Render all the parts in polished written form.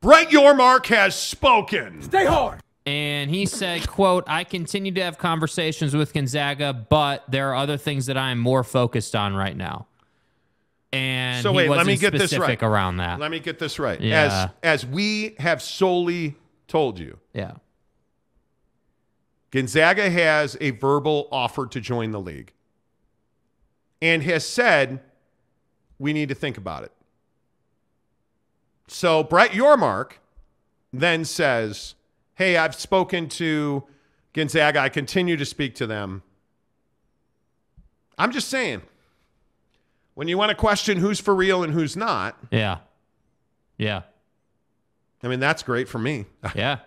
Brett Yorkmark has spoken. Stay hard. And he said, quote, I continue to have conversations with Gonzaga, but there are other things that I'm more focused on right now. And so wait, let me get this specific right. around that. Let me get this right. Yeah. As we have solely told you, Yeah. Gonzaga has a verbal offer to join the league and has said we need to think about it. So Brett Yorkmark then says, hey, I've spoken to Gonzaga. I continue to speak to them. I'm just saying, when you want to question who's for real and who's not. Yeah. Yeah. I mean, that's great for me. Yeah.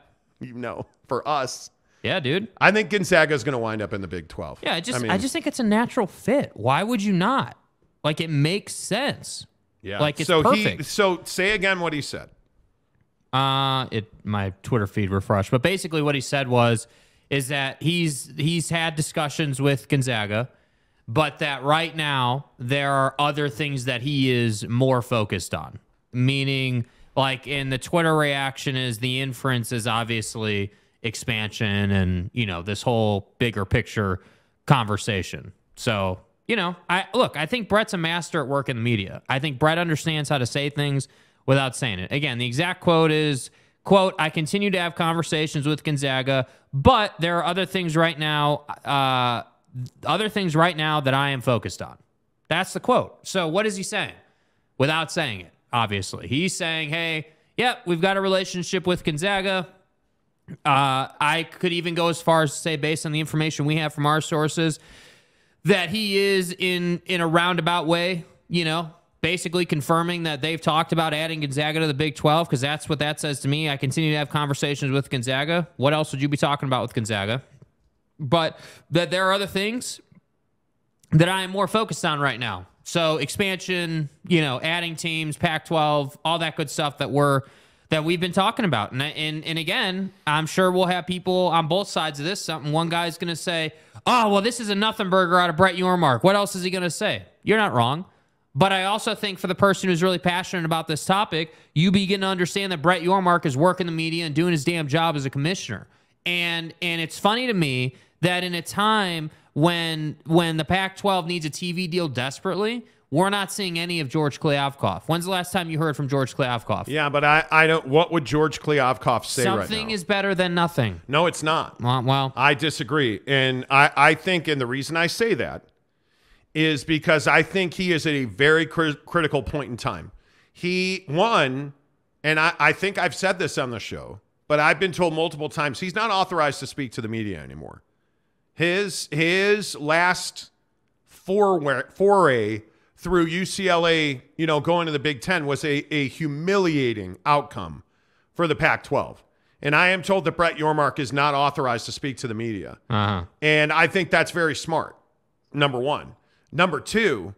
For us. Yeah, dude. I think Gonzaga is going to wind up in the Big 12. Yeah, I just think it's a natural fit. Why would you not? Like, it makes sense. Yeah. Like, it's perfect. So say again what he said. My Twitter feed refreshed, but basically what he said is that he's had discussions with Gonzaga, but that right now there are other things that he is more focused on. Meaning, like, in the Twitter reaction is the inference is obviously expansion and, this whole bigger picture conversation. So, I think Brett's a master at work in the media. I think Brett understands how to say things without saying it. Again, the exact quote is, quote, I continue to have conversations with Gonzaga, but there are other things right now that I am focused on. That's the quote. So what is he saying? Without saying it, obviously. He's saying, hey, yep, we've got a relationship with Gonzaga. I could even go as far as to say, based on the information we have from our sources, that he is in a roundabout way, basically confirming that they've talked about adding Gonzaga to the Big 12, because that's what that says to me. I continue to have conversations with Gonzaga. What else would you be talking about with Gonzaga? But that there are other things that I am more focused on right now. So expansion, adding teams, Pac-12, all that good stuff that we've been talking about. And again, I'm sure we'll have people on both sides of this. One guy's going to say, oh, well, this is a nothing burger out of Brett Yorkmark. What else is he going to say? You're not wrong. But I also think for the person who's really passionate about this topic, you begin to understand that Brett Yorkmark is working the media and doing his damn job as a commissioner. And it's funny to me that in a time when the Pac-12 needs a TV deal desperately, we're not seeing any of George Kliavkoff. When's the last time you heard from George Kliavkoff? Yeah, but I don't. What would George Kliavkoff say right now? Something is better than nothing. No, it's not. Well, I disagree. And I think, and the reason I say that is because I think he is at a very critical point in time. And I think I've said this on the show, but I've been told multiple times he's not authorized to speak to the media anymore. His last foray through UCLA, going to the Big Ten was a humiliating outcome for the Pac-12. And I am told that Brett Yorkmark is not authorized to speak to the media. Uh-huh. And I think that's very smart, number one. Number two,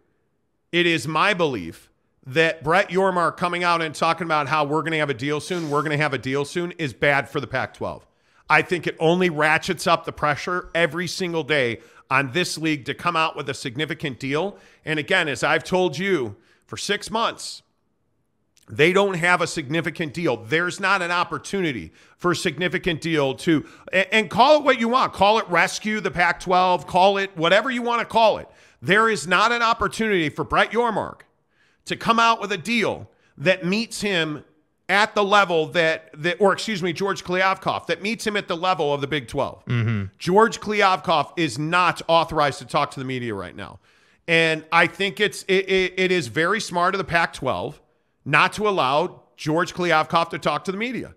it is my belief that Brett Yorkmark coming out and talking about how we're going to have a deal soon, is bad for the Pac-12. I think it only ratchets up the pressure every single day on this league to come out with a significant deal. And again, as I've told you for 6 months, they don't have a significant deal. There's not an opportunity for a significant deal and call it what you want. Call it rescue the Pac-12, call it whatever you want to call it. There is not an opportunity for Brett Yorkmark to come out with a deal that meets him at the level George Kliavkoff, that meets him at the level of the Big 12. Mm-hmm. George Kliavkoff is not authorized to talk to the media right now. And I think it is very smart of the Pac-12 not to allow George Kliavkoff to talk to the media.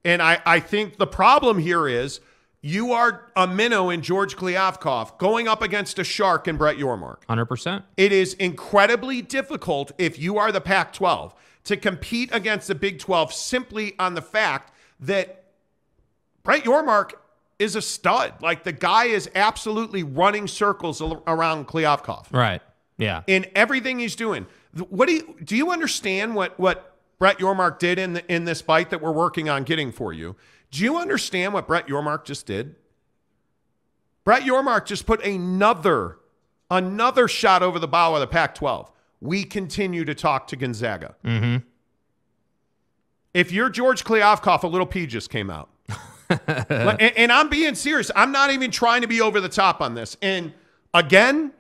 And I think the problem here is you are a minnow in George Kliavkoff going up against a shark in Brett Yorkmark. 100%. It is incredibly difficult if you are the Pac-12 to compete against the Big 12 simply on the fact that Brett Yorkmark is a stud. Like, the guy is absolutely running circles around Kliavkoff. Right. Yeah. In everything he's doing. Do you understand what Brett Yorkmark did in this bite that we're working on getting for you? Do you understand what Brett Yorkmark just did? Brett Yorkmark just put another shot over the bow of the Pac-12. We continue to talk to Gonzaga. Mm-hmm. If you're George Kliavkoff, a little pee just came out. and I'm being serious. I'm not even trying to be over the top on this. And again,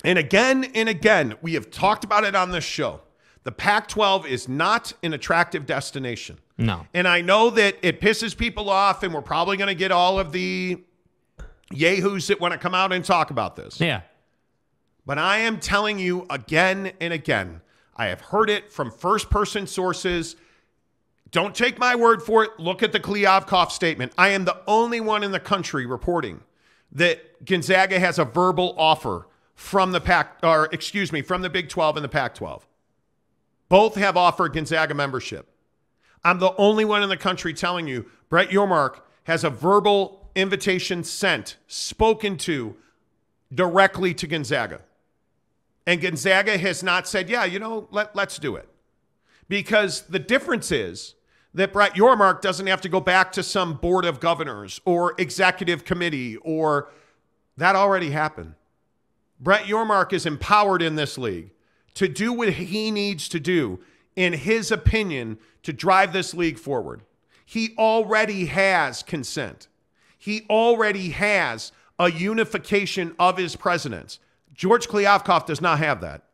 and again, and again, we have talked about it on this show. The Pac-12 is not an attractive destination. No. And I know that it pisses people off, and we're probably going to get all of the yahoos that want to come out and talk about this. Yeah. But I am telling you again and again, I have heard it from first-person sources. Don't take my word for it. Look at the Kliavkoff statement. I am the only one in the country reporting that Gonzaga has a verbal offer from the from the Big 12 and the Pac-12. Both have offered Gonzaga membership. I'm the only one in the country telling you Brett Yorkmark has a verbal invitation sent, spoken to directly to Gonzaga. And Gonzaga has not said, yeah, let's do it. Because the difference is that Brett Yorkmark doesn't have to go back to some board of governors or executive committee, or that already happened. Brett Yorkmark is empowered in this league to do what he needs to do, in his opinion, to drive this league forward. He already has consent. He already has a unification of his presidents. George Kliavkoff does not have that.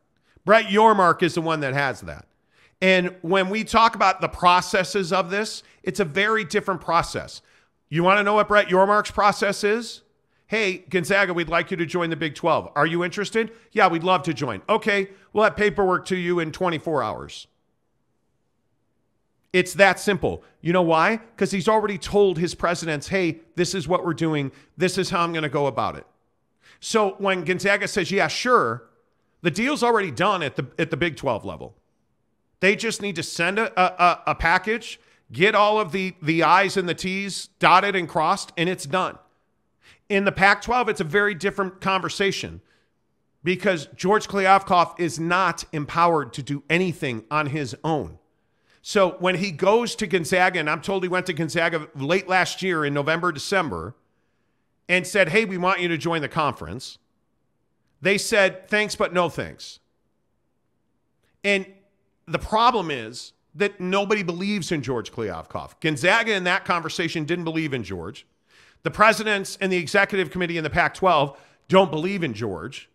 Brett Yorkmark is the one that has that. And when we talk about the processes of this, it's a very different process. You want to know what Brett Yorkmark's process is? Hey, Gonzaga, we'd like you to join the Big 12. Are you interested? Yeah, we'd love to join. Okay, we'll have paperwork to you in 24 hours. It's that simple. You know why? Because he's already told his presidents, hey, this is what we're doing. This is how I'm going to go about it. So when Gonzaga says, yeah, sure, the deal's already done at the Big 12 level. They just need to send a package, get all of the I's and the T's dotted and crossed, and it's done. In the Pac-12, it's a very different conversation because George Kliavkoff is not empowered to do anything on his own. So when he goes to Gonzaga, and I'm told he went to Gonzaga late last year in November, December, and said, hey, we want you to join the conference, they said, thanks, but no thanks. And the problem is that nobody believes in George Kliavkoff. Gonzaga in that conversation didn't believe in George. The presidents and the executive committee in the Pac-12 don't believe in George.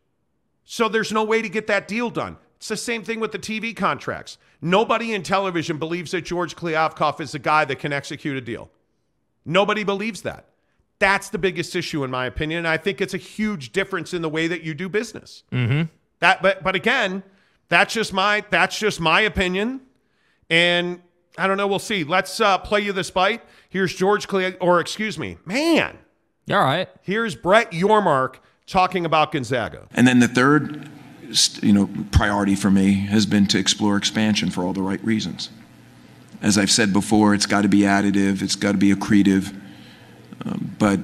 So there's no way to get that deal done. It's the same thing with the TV contracts. Nobody in television believes that George Kliavkoff is the guy that can execute a deal. Nobody believes that. That's the biggest issue, in my opinion. And I think it's a huge difference in the way that you do business. Mm-hmm. But again, that's just my opinion. And I don't know. We'll see. Let's play you this bite. Here's George man. All right. Here's Brett Yorkmark talking about Gonzaga. And then the third, priority for me has been to explore expansion for all the right reasons. As I've said before, it's got to be additive. It's got to be accretive. But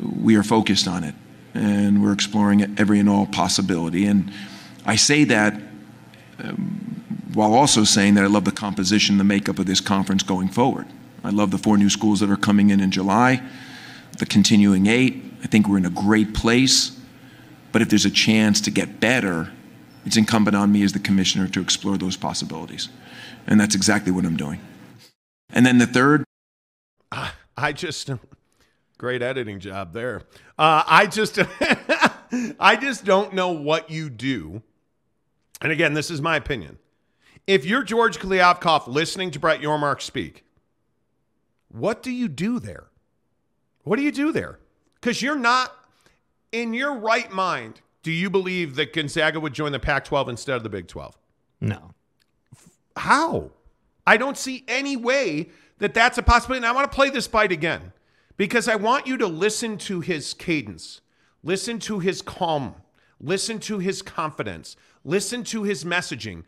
we are focused on it, and we're exploring every and all possibility. And I say that while also saying that I love the composition, the makeup of this conference going forward. I love the 4 new schools that are coming in July, the continuing 8. I think we're in a great place. But if there's a chance to get better, it's incumbent on me as the commissioner to explore those possibilities. And that's exactly what I'm doing. And then the third. Great editing job there. I just don't know what you do. And again, this is my opinion. If you're George Kliavkoff listening to Brett Yorkmark speak, what do you do there? What do you do there? Because you're not, in your right mind, do you believe that Gonzaga would join the Pac-12 instead of the Big 12? No. How? I don't see any way that that's a possibility. And I want to play this bite again because I want you to listen to his cadence, listen to his calm, listen to his confidence, listen to his messaging,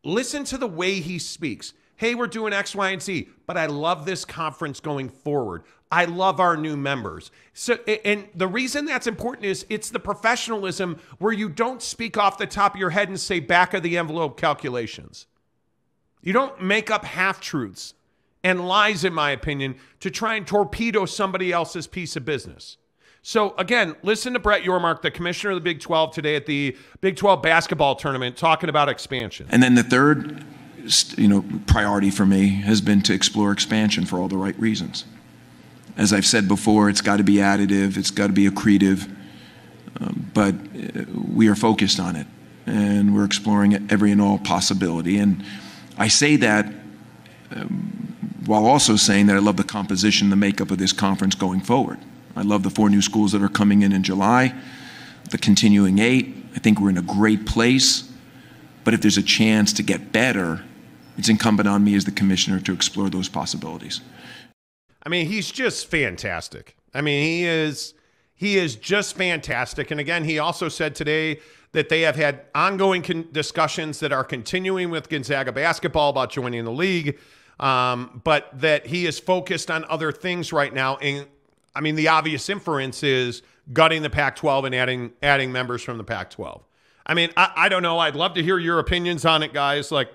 listen to the way he speaks. Hey, we're doing X, Y, and Z, but I love this conference going forward. I love our new members. So, and the reason that's important is it's the professionalism where you don't speak off the top of your head and say back of the envelope calculations. You don't make up half-truths and lies, in my opinion, to try and torpedo somebody else's piece of business. So, again, listen to Brett Yorkmark, the commissioner of the Big 12 today at the Big 12 basketball tournament, talking about expansion. And then the third priority for me has been to explore expansion for all the right reasons. As I've said before, it's got to be additive, it's got to be accretive, but we are focused on it, and we're exploring every and all possibility. And I say that while also saying that I love the composition, the makeup of this conference going forward. I love the 4 new schools that are coming in July, the continuing 8. I think we're in a great place, but if there's a chance to get better, it's incumbent on me as the commissioner to explore those possibilities. I mean, he's just fantastic. I mean, he is just fantastic. And again, he also said today that they have had ongoing discussions that are continuing with Gonzaga Basketball about joining the league, but that he is focused on other things right now. And I mean, the obvious inference is gutting the Pac-12 and adding members from the Pac-12. I mean, I don't know. I'd love to hear your opinions on it, guys. Like,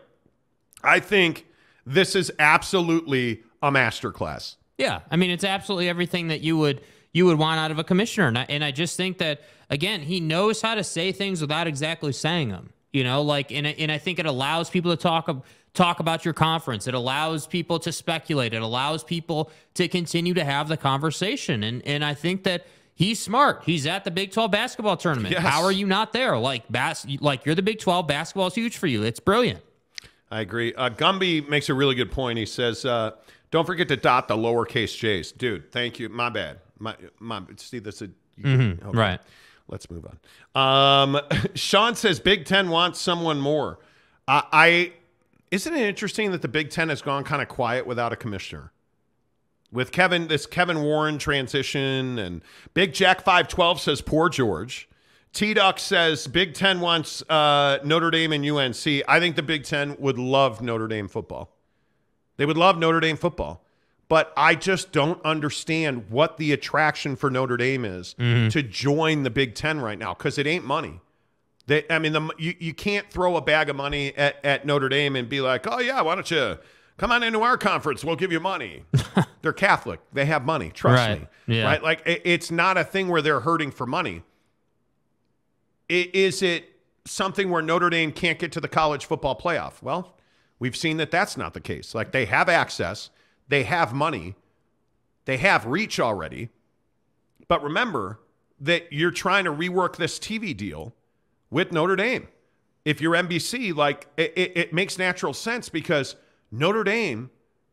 I think this is absolutely a masterclass. Yeah, I mean, it's absolutely everything that you would want out of a commissioner, and I just think that, again, he knows how to say things without exactly saying them. You know, like, and I think it allows people to talk about your conference. It allows people to speculate. It allows people to continue to have the conversation, and I think that he's smart. He's at the Big 12 basketball tournament. Yes. How are you not there? Like you're the Big 12. Basketball is huge for you. It's brilliant. I agree. Gumby makes a really good point. He says, don't forget to dot the lowercase j's. Dude, thank you. My bad. My see, this is okay. Right. Let's move on. Sean says Big Ten wants someone more. Isn't it interesting that the Big Ten has gone kind of quiet without a commissioner? With this Kevin Warren transition, and Big Jack 512 says poor George. T-Duck says Big Ten wants Notre Dame and UNC. I think the Big Ten would love Notre Dame football. They would love Notre Dame football. But I just don't understand what the attraction for Notre Dame is to join the Big Ten right now, because it ain't money. You can't throw a bag of money at Notre Dame and be like, oh, yeah, why don't you come on into our conference? We'll give you money. They're Catholic. They have money. Trust me. Yeah. Right? Like, it's not a thing where they're hurting for money. Is it something where Notre Dame can't get to the college football playoff? Well, we've seen that that's not the case. Like, they have access. They have money. They have reach already. But remember that you're trying to rework this TV deal with Notre Dame. If you're NBC, like, it makes natural sense because Notre Dame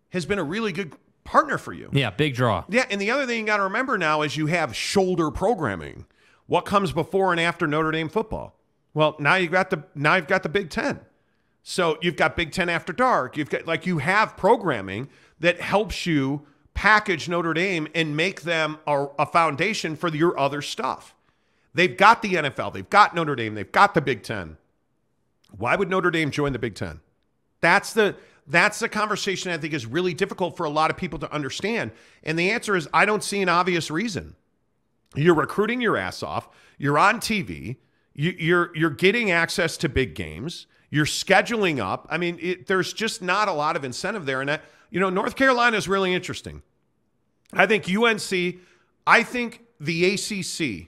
has been a really good partner for you. Yeah, big draw. Yeah, and the other thing you got to remember now is you have shoulder programming. What comes before and after Notre Dame football? Well, now you've got the Big Ten. So you've got Big Ten After Dark. You have programming that helps you package Notre Dame and make them a foundation for your other stuff. They've got the NFL. They've got Notre Dame. They've got the Big Ten. Why would Notre Dame join the Big Ten? That's the conversation I think is really difficult for a lot of people to understand. And the answer is I don't see an obvious reason. You're recruiting your ass off. You're on TV. You're getting access to big games. You're scheduling up. I mean, there's just not a lot of incentive there. And North Carolina is really interesting. I think UNC, I think the ACC,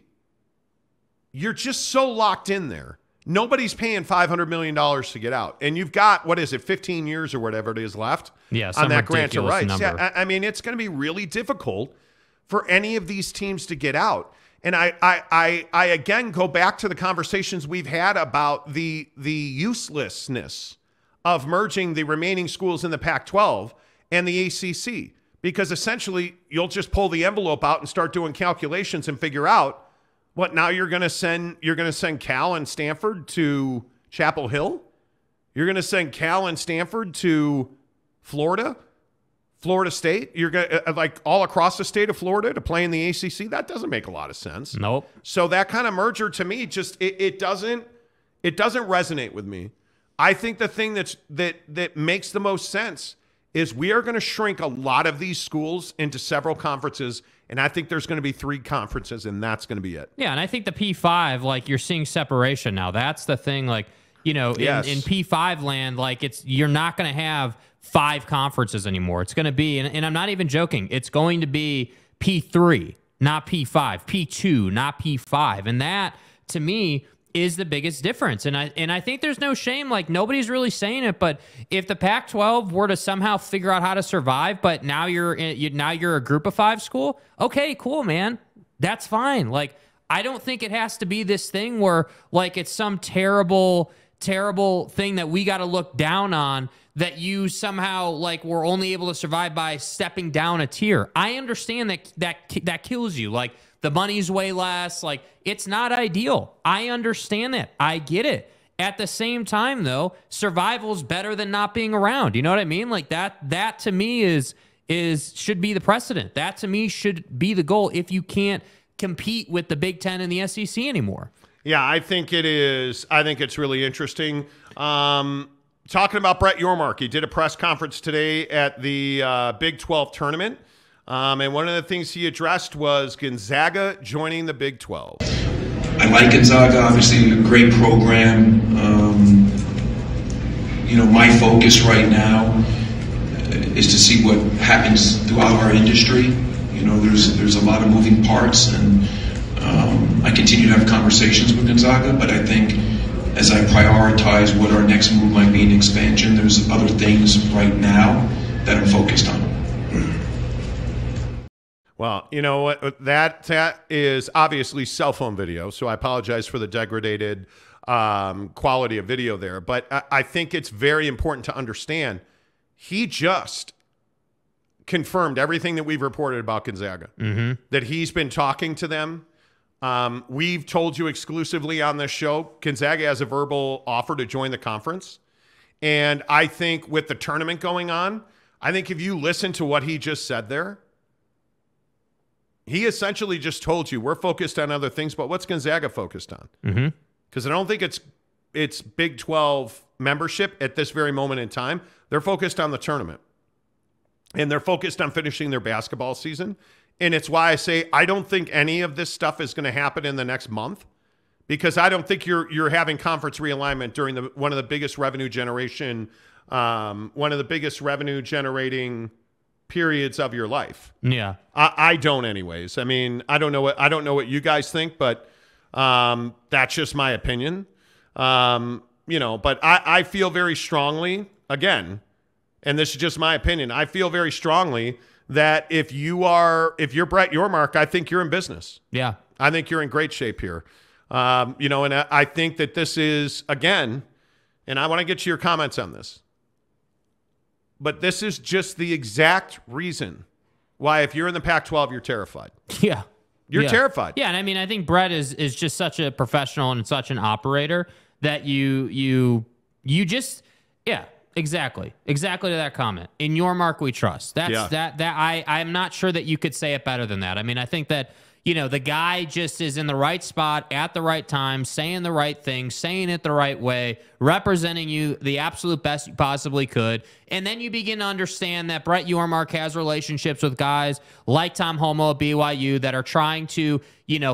you're just so locked in there. Nobody's paying $500 million to get out. And you've got, 15 years or whatever it is left on that grant of rights. Number. Yeah, I mean, it's going to be really difficult for any of these teams to get out. And I again go back to the conversations we've had about the uselessness of merging the remaining schools in the Pac-12 and the ACC, because essentially you'll just pull the envelope out and start doing calculations and figure out what now you're going to send Cal and Stanford to Chapel Hill. You're going to send Cal and Stanford to Florida State. You're going to all across the state of Florida to play in the ACC. That doesn't make a lot of sense. Nope. So that kind of merger to me just it doesn't resonate with me. I think the thing that makes the most sense is we are going to shrink a lot of these schools into several conferences, and I think there's going to be 3 conferences, and that's going to be it. Yeah, and I think the P5, you're seeing separation now. That's the thing, Yes. in P5 land, you're not going to have 5 conferences anymore. It's going to be, and I'm not even joking, it's going to be P3, not P5, P2, not P5. And that, to me, is the biggest difference. And I think there's no shame. Like, nobody's really saying it, but if the Pac-12 were to somehow figure out how to survive, but now you're a Group of 5 school, okay, cool, man. That's fine. Like, I don't think it has to be this thing where, like, it's some terrible thing that we got to look down on, that you somehow, like, were only able to survive by stepping down a tier. I understand that kills you. Like, the money's way less. Like, it's not ideal. I understand that. I get it. At the same time, though, survival's better than not being around. You know what I mean? Like, that to me should be the precedent. That to me should be the goal if you can't compete with the Big Ten and the SEC anymore. Yeah, I think it is. I think it's really interesting. Talking about Brett Yorkmark, he did a press conference today at the Big 12 tournament. And one of the things he addressed was Gonzaga joining the Big 12. I like Gonzaga, obviously a great program. My focus right now is to see what happens throughout our industry. There's a lot of moving parts, and I continue to have conversations with Gonzaga, but I think as I prioritize what our next move might be in expansion, there's other things right now that I'm focused on. Well, you know what? That is obviously cell phone video, so I apologize for the degraded quality of video there. But I think it's very important to understand he just confirmed everything that we've reported about Gonzaga, that he's been talking to them. We've told you exclusively on this show, Gonzaga has a verbal offer to join the conference. And I think with the tournament going on, I think if you listen to what he just said there, he essentially just told you we're focused on other things, but what's Gonzaga focused on? Because I don't think it's Big 12 membership at this very moment in time. They're focused on the tournament. And they're focused on finishing their basketball season. And it's why I say I don't think any of this stuff is going to happen in the next month, because I don't think you're having conference realignment during one of the biggest revenue generating periods of your life. Yeah, I don't, anyways. I mean, I don't know what you guys think, but that's just my opinion. But I feel very strongly, again, and this is just my opinion, I feel very strongly that if you're Brett Yorkmark, I think you're in business. Yeah. I think you're in great shape here. And I think that this is, again, and I want to get to your comments on this, but this is just the exact reason why if you're in the Pac-12, you're terrified. Yeah. You're terrified. Yeah, and I mean, I think Brett is just such a professional and such an operator that you just, yeah, exactly to that comment. In Yorkmark, we trust. I'm not sure that you could say it better than that. I mean, I think that, the guy just is in the right spot at the right time, saying the right thing, saying it the right way, representing you the absolute best you possibly could. And then you begin to understand that Brett Yorkmark has relationships with guys like Tom Homo at BYU that are trying to,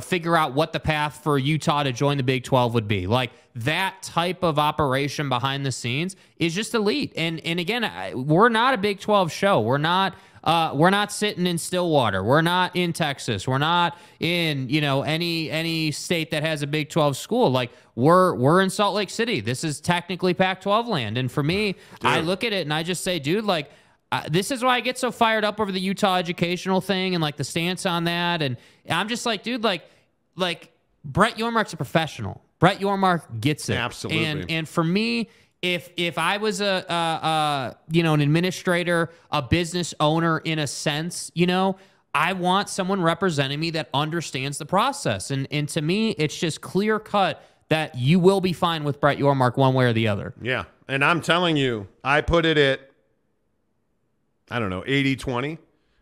figure out what the path for Utah to join the Big 12 would be. Like, that type of operation behind the scenes is just elite. And again, we're not a Big 12 show. We're not sitting in Stillwater. We're not in Texas. We're not in, any state that has a Big 12 school. Like, we're in Salt Lake City. This is technically Pac-12 land. And for me, I look at it and I just say, dude, like, this is why I get so fired up over the Utah educational thing and like the stance on that. And I'm just like, dude, like Brett Yorkmark's a professional. Brett Yorkmark gets it. Absolutely. And for me, if I was an administrator, a business owner in a sense, I want someone representing me that understands the process. And to me, it's just clear cut that you will be fine with Brett Yorkmark one way or the other. Yeah. And I'm telling you, I put it at, 80-20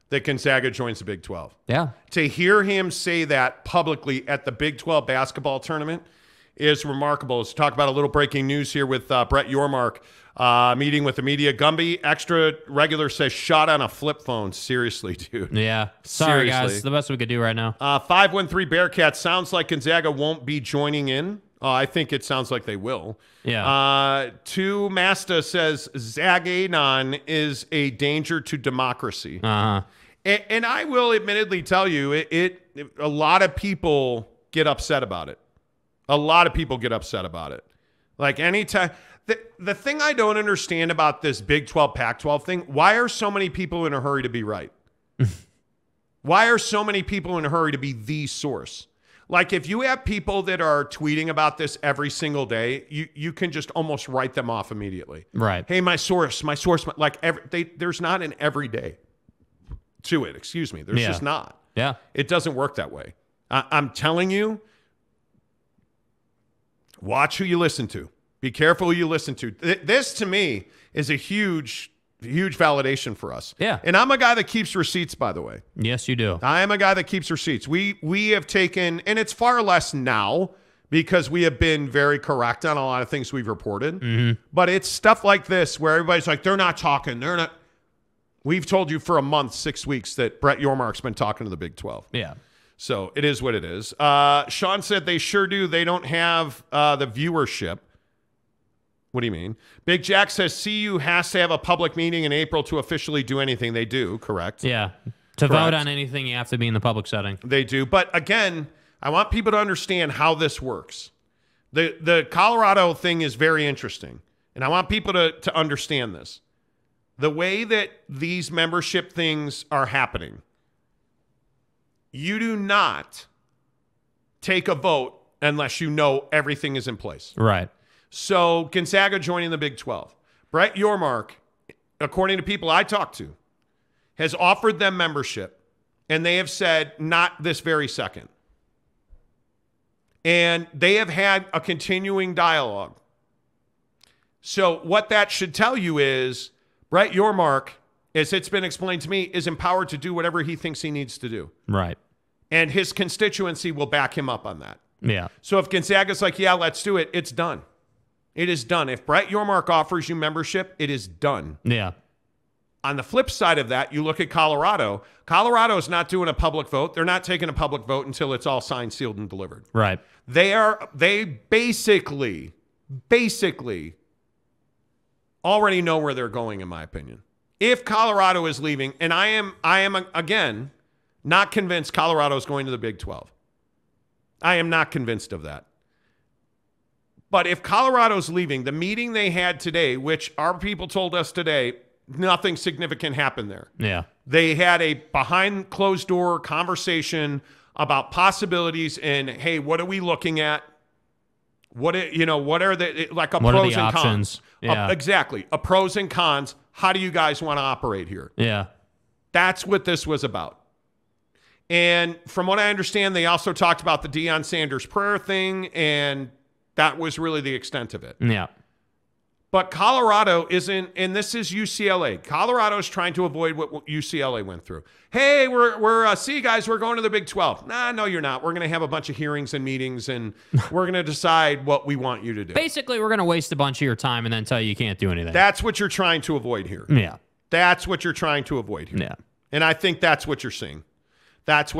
that Gonzaga joins the Big 12. Yeah. To hear him say that publicly at the Big 12 basketball tournament is remarkable. Let's talk about a little breaking news here with Brett Yorkmark meeting with the media. Gumby, extra regular, says shot on a flip phone. Seriously, dude. Yeah. Sorry, Seriously. guys. The best we could do right now. 513 Bearcats, sounds like Gonzaga won't be joining in. I think it sounds like they will. Yeah. 2 Masta says Zaganon is a danger to democracy. Uh-huh. And I will admittedly tell you, a lot of people get upset about it. A lot of people get upset about it. Like anytime. The thing I don't understand about this Big 12, Pac-12 thing, why are so many people in a hurry to be right? Why are so many people in a hurry to be the source? Like if you have people that are tweeting about this every single day, you can just almost write them off immediately. Right. Hey, my source, like there's not an everyday to it. Excuse me. There's just not. Yeah. It doesn't work that way. I'm telling you, watch who you listen to. Be careful who you listen to. This, to me, is a huge validation for us. Yeah. And I'm a guy that keeps receipts, by the way. Yes, you do. I am a guy that keeps receipts. We have taken, and it's far less now because we have been very correct on a lot of things we've reported. Mm-hmm. But it's stuff like this where everybody's like, they're not talking. They're not. We've told you for a month, 6 weeks, that Brett Yorkmark's been talking to the Big 12. Yeah. So it is what it is. Sean said they sure do. They don't have the viewership. What do you mean? Big Jack says CU has to have a public meeting in April to officially do anything. They do, correct? Yeah. To vote on anything, you have to be in the public setting. They do. But again, I want people to understand how this works. The Colorado thing is very interesting. And I want people to understand this. The way that these membership things are happening, you do not take a vote unless you know everything is in place. Right. So Gonzaga joining the Big 12. Brett Yorkmark, according to people I talked to, has offered them membership, and they have said not this very second. And they have had a continuing dialogue. So what that should tell you is Brett Yorkmark, as it's been explained to me, is empowered to do whatever he thinks he needs to do. Right. And his constituency will back him up on that. Yeah. So if Gonzaga's like, yeah, let's do it, it's done. It is done. If Brett Yorkmark offers you membership, it is done. Yeah. On the flip side of that, you look at Colorado. Colorado is not doing a public vote. They're not taking a public vote until it's all signed, sealed, and delivered. Right. They basically already know where they're going, in my opinion. If Colorado is leaving, and I am again not convinced Colorado is going to the Big 12. I am not convinced of that. But if Colorado's leaving, the meeting they had today, which our people told us today, nothing significant happened there. Yeah. They had a behind closed door conversation about possibilities and, hey, what are we looking at? What are the, like a what pros are the and options? cons? Yeah. Exactly. A pros and cons. How do you guys want to operate here? Yeah. That's what this was about. And from what I understand, they also talked about the Deion Sanders prayer thing, and that was really the extent of it. Yeah. But Colorado isn't, and this is UCLA. Colorado is trying to avoid what UCLA went through. Hey, we're see you guys, we're going to the Big 12. Nah, no, you're not. We're going to have a bunch of hearings and meetings, and we're going to decide what we want you to do. Basically, we're going to waste a bunch of your time and then tell you can't do anything. That's what you're trying to avoid here. Yeah. That's what you're trying to avoid here. Yeah. And I think that's what you're seeing. That's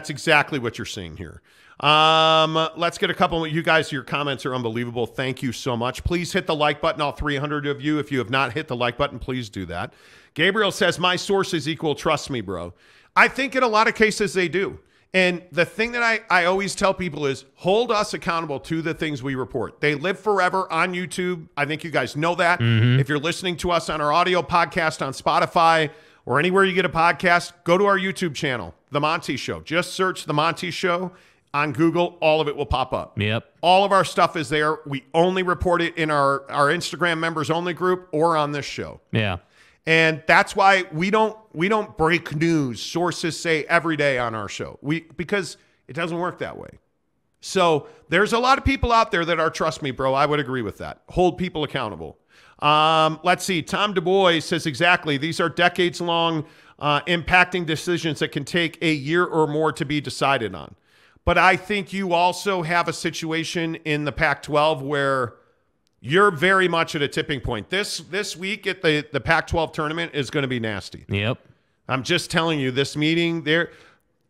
exactly what you're seeing here. Let's get a couple of you guys. Your comments are unbelievable. Thank you so much. Please hit the like button, all 300 of you. If you have not hit the like button, please do that. Gabriel says, my sources equal trust me, bro. I think in a lot of cases they do. And the thing that I always tell people is hold us accountable to the things we report. They live forever on YouTube. I think you guys know that. Mm-hmm. If you're listening to us on our audio podcast on Spotify or anywhere you get a podcast, go to our YouTube channel, The Monty Show. Just search The Monty Show on Google. All of it will pop up. Yep. All of our stuff is there. We only report it in our Instagram members only group or on this show. Yeah. And that's why we don't break news. Sources say every day on our show. Because it doesn't work that way. So there's a lot of people out there that are, trust me, bro, I would agree with that. Hold people accountable. Let's see. Tom Du Bois says exactly. These are decades-long impacting decisions that can take a year or more to be decided on. But I think you also have a situation in the Pac-12 where you're very much at a tipping point. This week at the Pac-12 tournament is going to be nasty. Yep. I'm just telling you, this meeting there,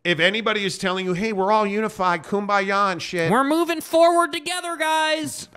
if anybody is telling you, hey, we're all unified, kumbaya and shit. We're moving forward together, guys.